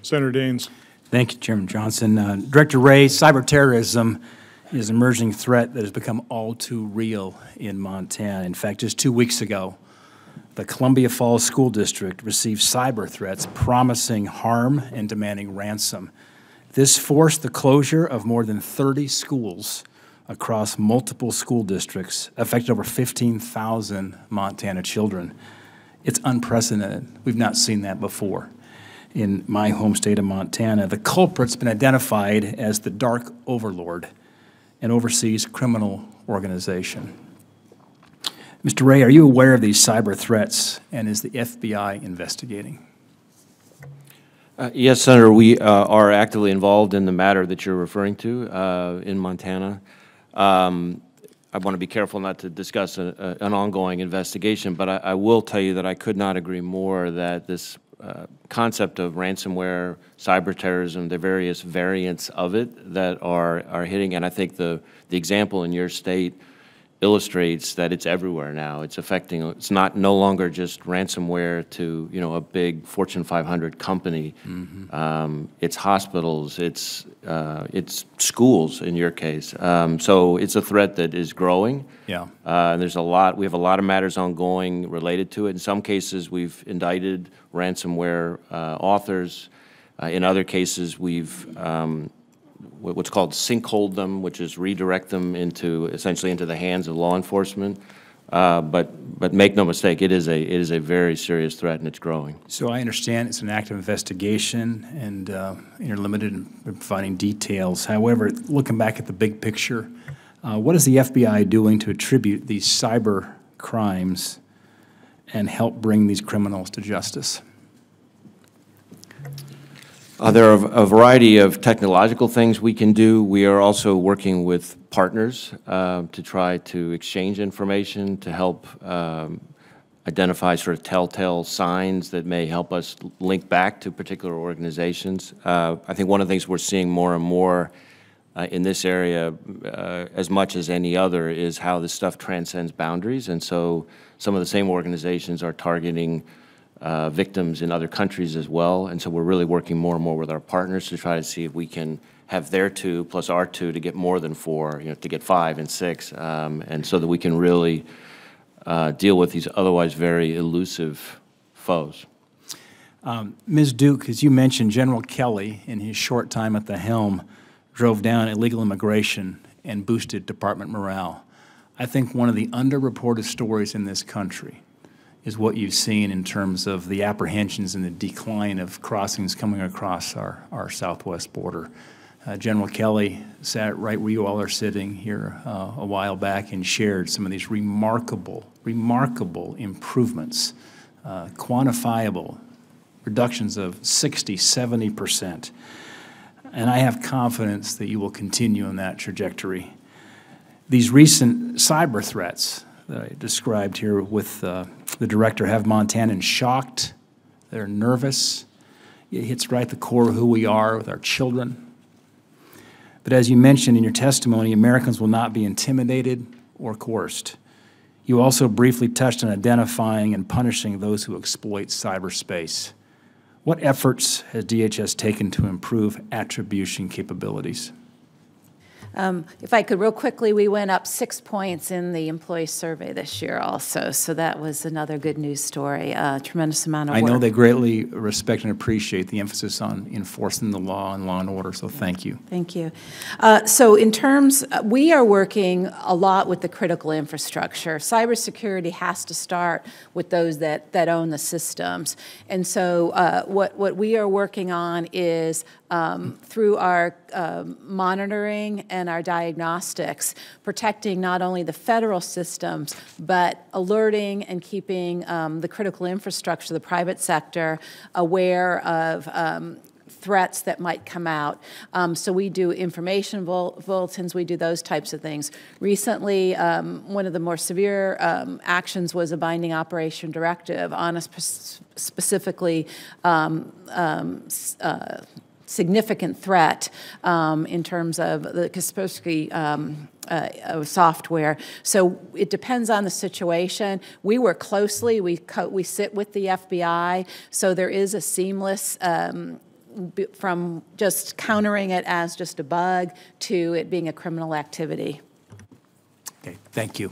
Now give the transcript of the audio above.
Senator Daines. Thank you, Chairman Johnson. Director Wray, cyber terrorism is an emerging threat that has become all too real in Montana. In fact, just 2 weeks ago, the Columbia Falls School District received cyber threats promising harm and demanding ransom. This forced the closure of more than 30 schools across multiple school districts, affected over 15,000 Montana children. It's unprecedented. We've not seen that before. In my home state of Montana, the culprit's been identified as the Dark Overlord, an overseas criminal organization. Mr. Wray, are you aware of these cyber threats, and is the FBI investigating? Yes, Senator, we are actively involved in the matter that you're referring to in Montana. I want to be careful not to discuss an ongoing investigation, but I will tell you that I could not agree more that this concept of ransomware, cyber terrorism, the various variants of it that are hitting, and I think the example in your state illustrates that it's everywhere now. It's affecting, it's no longer just ransomware to, you know, a big Fortune 500 company. Mm-hmm. It's hospitals, it's schools in your case. So it's a threat that is growing. Yeah. There's a lot, we have a lot of matters ongoing related to it. In some cases, we've indicted ransomware authors. In other cases, we've what's called sinkhold them, which is redirect them essentially into the hands of law enforcement. But make no mistake, it is a very serious threat, and it's growing. So I understand it's an active investigation, and you're limited in providing details. However, looking back at the big picture, what is the FBI doing to attribute these cyber crimes and help bring these criminals to justice? There are a variety of technological things we can do. We are also working with partners to try to exchange information to help identify sort of telltale signs that may help us link back to particular organizations. I think one of the things we're seeing more and more in this area, as much as any other, is how this stuff transcends boundaries. And so some of the same organizations are targeting victims in other countries as well, and so we're really working more and more with our partners to try to see if we can have their 2 plus our 2 to get more than 4, you know, to get 5 and 6, and so that we can really deal with these otherwise very elusive foes. Ms. Duke, as you mentioned, General Kelly, in his short time at the helm, drove down illegal immigration and boosted department morale. I think one of the underreported stories in this country is what you've seen in terms of the apprehensions and the decline of crossings coming across our southwest border. General Kelly sat right where you all are sitting here a while back and shared some of these remarkable improvements, quantifiable reductions of 60, 70%. And I have confidence that you will continue on that trajectory. These recent cyber threats that I described here with the director have Montanans shocked. They're nervous. It hits right at the core of who we are with our children. But as you mentioned in your testimony, Americans will not be intimidated or coerced. You also briefly touched on identifying and punishing those who exploit cyberspace. What efforts has DHS taken to improve attribution capabilities? If I could real quickly, we went up 6 points in the employee survey this year also, so that was another good news story. Tremendous amount of work. I know they greatly respect and appreciate the emphasis on enforcing the law and law and order, so thank you. Thank you. So in terms, we are working a lot with the critical infrastructure. Cybersecurity has to start with those that own the systems. And so what we are working on is through our monitoring and our diagnostics, protecting not only the federal systems, but alerting and keeping the critical infrastructure, the private sector, aware of threats that might come out. So we do information bulletins, we do those types of things. Recently, one of the more severe actions was a binding operation directive on a specifically significant threat in terms of the Kaspersky software. So it depends on the situation. We work closely. We sit with the FBI, so there is a seamless from just countering it as just a bug to it being a criminal activity. Okay, thank you.